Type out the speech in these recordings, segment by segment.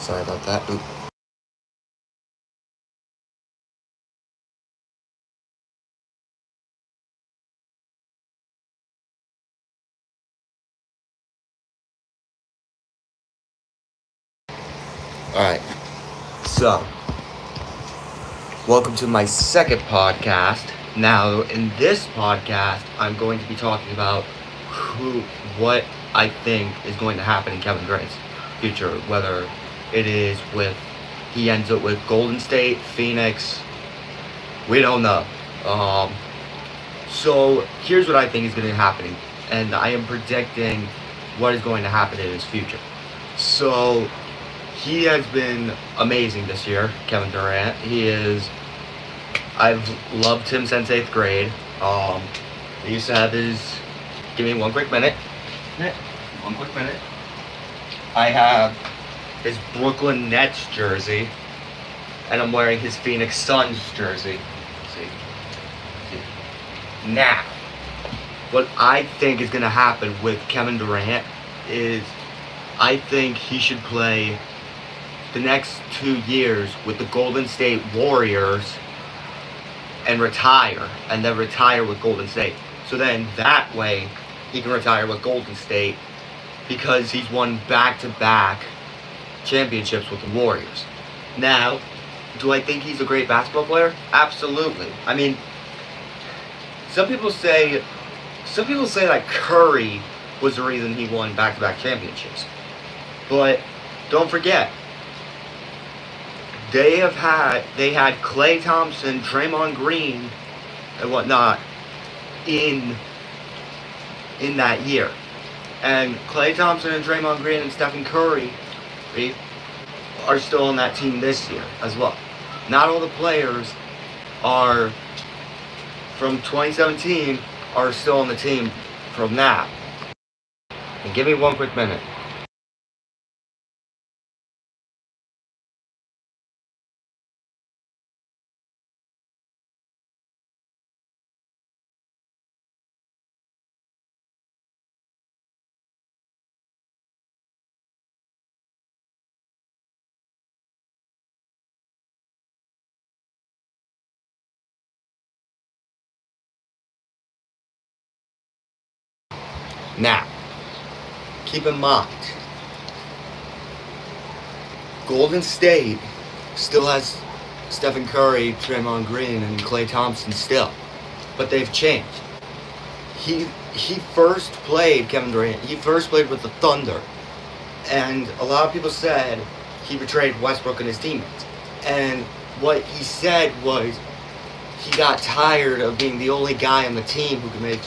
Sorry about that. Oop. Alright, so, welcome to my second podcast. Now, in this podcast, I'm going to be talking about what I think is going to happen in Kevin Durant's future, whether it is he ends up with Golden State, Phoenix, we don't know. So, here's what I think is going to happen, and I am predicting what is going to happen in his future. So, he has been amazing this year, Kevin Durant. I've loved him since 8th grade. He used to have give me one quick minute. I have his Brooklyn Nets jersey, and I'm wearing his Phoenix Suns jersey. See? Now, what I think is going to happen with Kevin Durant is I think he should play the next 2 years with the Golden State Warriors and retire, and then retire with Golden State. So then that way he can retire with Golden State because he's won back-to-back championships with the Warriors. Now, do I think he's a great basketball player? Absolutely. I mean, some people say that Curry was the reason he won back-to-back championships. But don't forget, they had Klay Thompson, Draymond Green, and whatnot in that year. And Klay Thompson and Draymond Green and Stephen Curry are still on that team this year as well. Not all the players are from 2017 are still on the team from now. And give me one quick minute. Now, keep in mind, Golden State still has Stephen Curry, Draymond Green, and Klay Thompson still, but they've changed. He first played, Kevin Durant, he first played with the Thunder, and a lot of people said he betrayed Westbrook and his teammates. And what he said was he got tired of being the only guy on the team who could make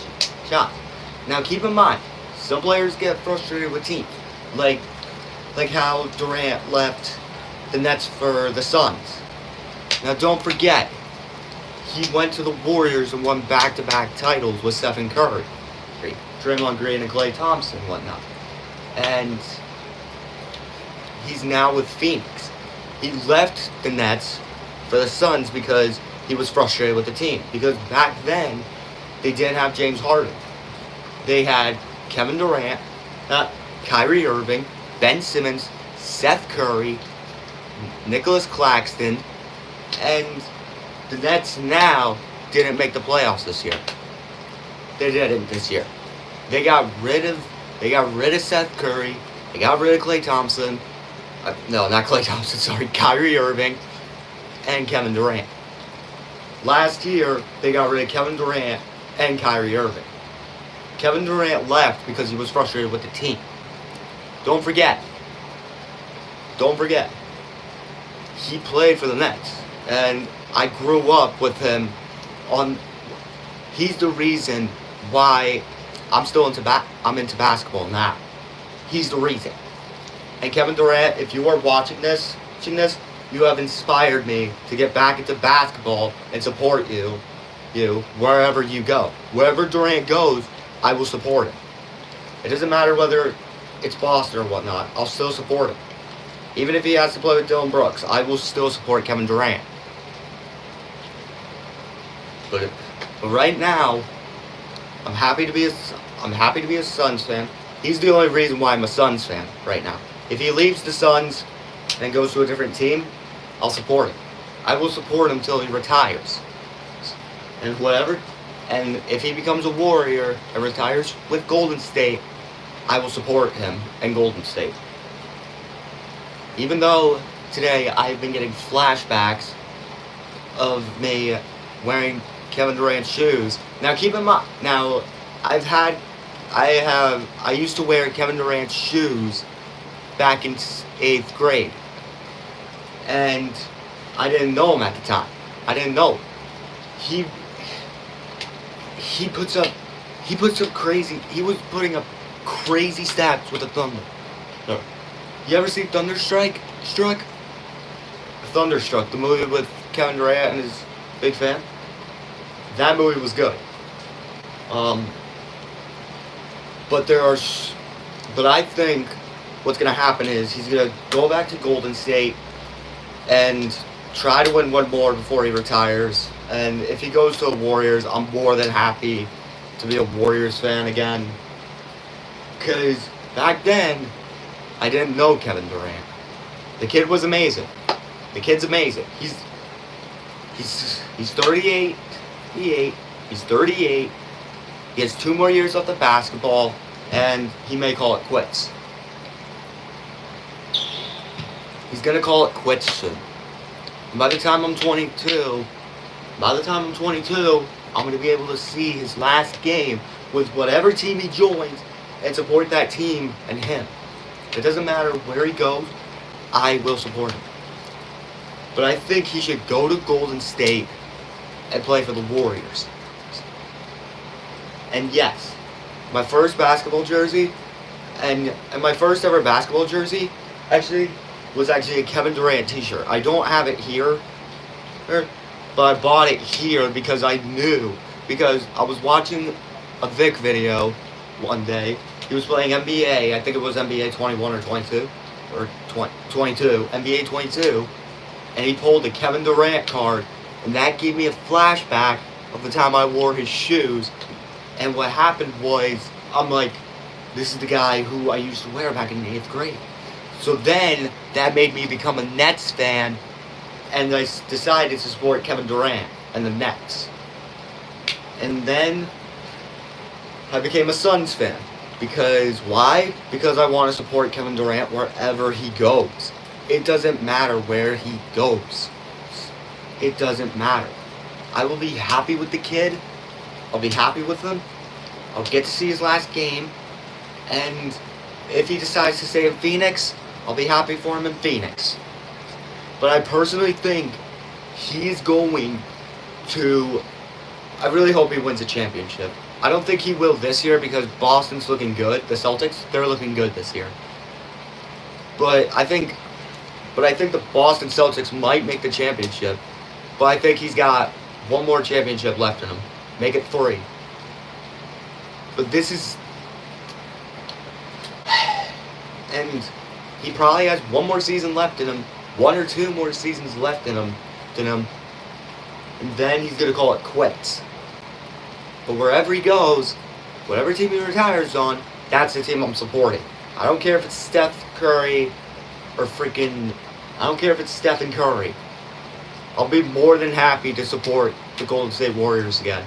shots. Now keep in mind, some players get frustrated with teams, like how Durant left the Nets for the Suns. Now don't forget, he went to the Warriors and won back-to-back titles with Stephen Curry, Draymond Green, and Klay Thompson and whatnot. And he's now with Phoenix. He left the Nets for the Suns because he was frustrated with the team. Because back then, they didn't have James Harden. They had Kevin Durant, Kyrie Irving, Ben Simmons, Seth Curry, Nicholas Claxton, and the Nets now didn't make the playoffs this year. They didn't this year. They got rid of Seth Curry. They got rid of Klay Thompson. No, not Klay Thompson. Sorry, Kyrie Irving and Kevin Durant. Last year they got rid of Kevin Durant and Kyrie Irving. Kevin Durant left because he was frustrated with the team. Don't forget. He played for the Nets, and I grew up with him. He's the reason why I'm into basketball now. He's the reason. And Kevin Durant, if you are watching this, you have inspired me to get back into basketball and support you wherever you go. Wherever Durant goes, I will support him. It doesn't matter whether it's Boston or whatnot. I'll still support him. Even if he has to play with Dylan Brooks, I will still support Kevin Durant. But right now, I'm happy to be a Suns fan. He's the only reason why I'm a Suns fan right now. If he leaves the Suns, and goes to a different team, I'll support him. I will support him till he retires. And whatever. And if he becomes a Warrior and retires with Golden State, I will support him and Golden State. Even though today I've been getting flashbacks of me wearing Kevin Durant's shoes. Now keep in mind, I used to wear Kevin Durant's shoes back in 8th grade. And I didn't know him at the time. I didn't know. He was putting up crazy stats with the Thunder. No. You ever see Thunderstruck? Thunderstruck, the movie with Kevin Durant and his big fan? That movie was good. But I think what's gonna happen is he's gonna go back to Golden State and try to win one more before he retires. And if he goes to the Warriors, I'm more than happy to be a Warriors fan again. Because back then, I didn't know Kevin Durant. The kid was amazing. The kid's amazing. He's 38. He's 38. He has 2 more years left of basketball, and he may call it quits. He's gonna call it quits soon. And by the time I'm 22, I'm gonna be able to see his last game with whatever team he joins and support that team and him. It doesn't matter where he goes, I will support him. But I think he should go to Golden State and play for the Warriors. And yes, my first basketball jersey, and my first ever basketball jersey, was actually a Kevin Durant t-shirt. I don't have it here, but I bought it here because I knew, because I was watching a Vic video one day. He was playing NBA, I think it was NBA 21 or 22, or 22, NBA 22, and he pulled the Kevin Durant card, and that gave me a flashback of the time I wore his shoes. And what happened was, I'm like, this is the guy who I used to wear back in 8th grade. So then, that made me become a Nets fan, and I decided to support Kevin Durant and the Nets. And then, I became a Suns fan. Because, why? Because I want to support Kevin Durant wherever he goes. It doesn't matter where he goes. It doesn't matter. I will be happy with the kid. I'll be happy with him. I'll get to see his last game. And if he decides to stay in Phoenix, I'll be happy for him in Phoenix. But I personally think he's going to... I really hope he wins a championship. I don't think he will this year because Boston's looking good. The Celtics, they're looking good this year. But I think the Boston Celtics might make the championship. But I think he's got one more championship left in him. Make it 3. But this is... And he probably has one more season left in him. 1 or 2 more seasons left in him. And then he's going to call it quits. But wherever he goes, whatever team he retires on, that's the team I'm supporting. I don't care if it's Steph Curry or freaking... I don't care if it's Stephen Curry. I'll be more than happy to support the Golden State Warriors again.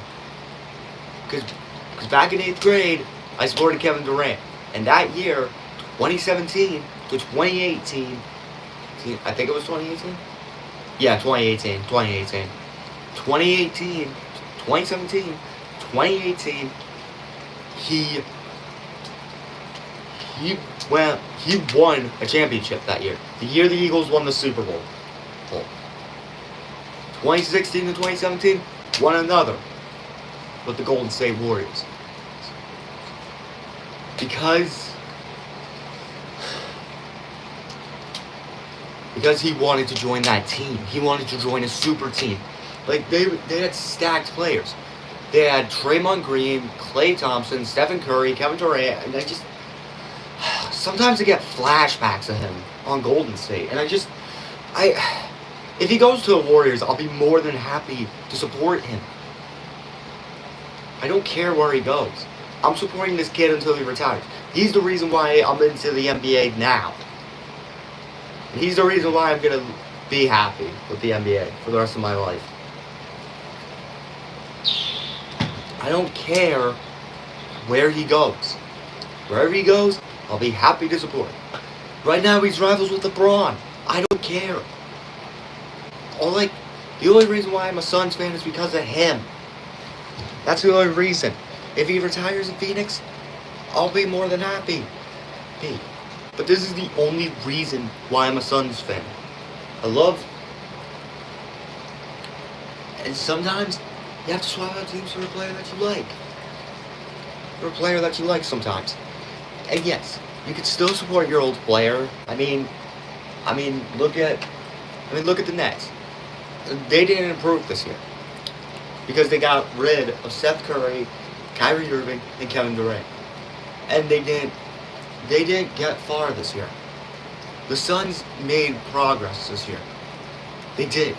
Because back in 8th grade, I supported Kevin Durant. And that year, 2017 to 2018, I think it was 2018? Yeah, 2018. 2017, 2018, he won a championship that year. The year the Eagles won the Super Bowl. 2016 to 2017, won another with the Golden State Warriors. Because he wanted to join that team. He wanted to join a super team. Like, they had stacked players. They had Draymond Green, Klay Thompson, Stephen Curry, Kevin Durant, and sometimes I get flashbacks of him on Golden State. And if he goes to the Warriors, I'll be more than happy to support him. I don't care where he goes. I'm supporting this kid until he retires. He's the reason why I'm into the NBA now. And he's the reason why I'm gonna be happy with the NBA for the rest of my life. I don't care where he goes. Wherever he goes, I'll be happy to support him. Right now he's rivals with LeBron. I don't care. The only reason why I'm a Suns fan is because of him. That's the only reason. If he retires in Phoenix, I'll be more than happy. But this is the only reason why I'm a Suns fan. And sometimes you have to swap out teams for a player that you like. Sometimes. And yes, you can still support your old player. I mean, look at the Nets. They didn't improve this year because they got rid of Steph Curry, Kyrie Irving, and Kevin Durant, and they didn't get far this year. The Suns made progress this year. They did.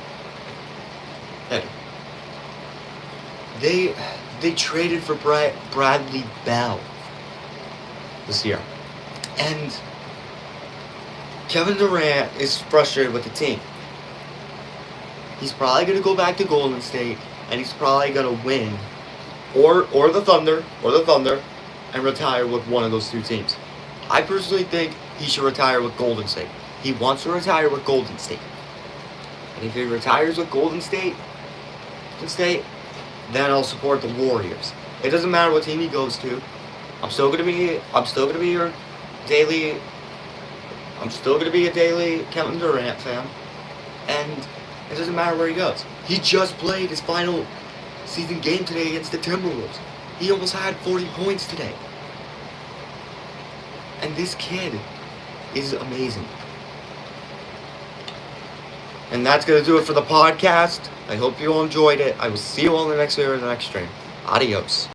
They traded for Bradley Bell this year, and Kevin Durant is frustrated with the team. He's probably going to go back to Golden State, and he's probably going to win, or the Thunder, and retire with one of those two teams. I personally think he should retire with Golden State. He wants to retire with Golden State. And if he retires with Golden State, then I'll support the Warriors. It doesn't matter what team he goes to. I'm still gonna be a daily Kevin Durant fan, and it doesn't matter where he goes. He just played his final season game today against the Timberwolves. He almost had 40 points today. And this kid is amazing. And that's going to do it for the podcast. I hope you all enjoyed it. I will see you all in the next video or the next stream. Adios.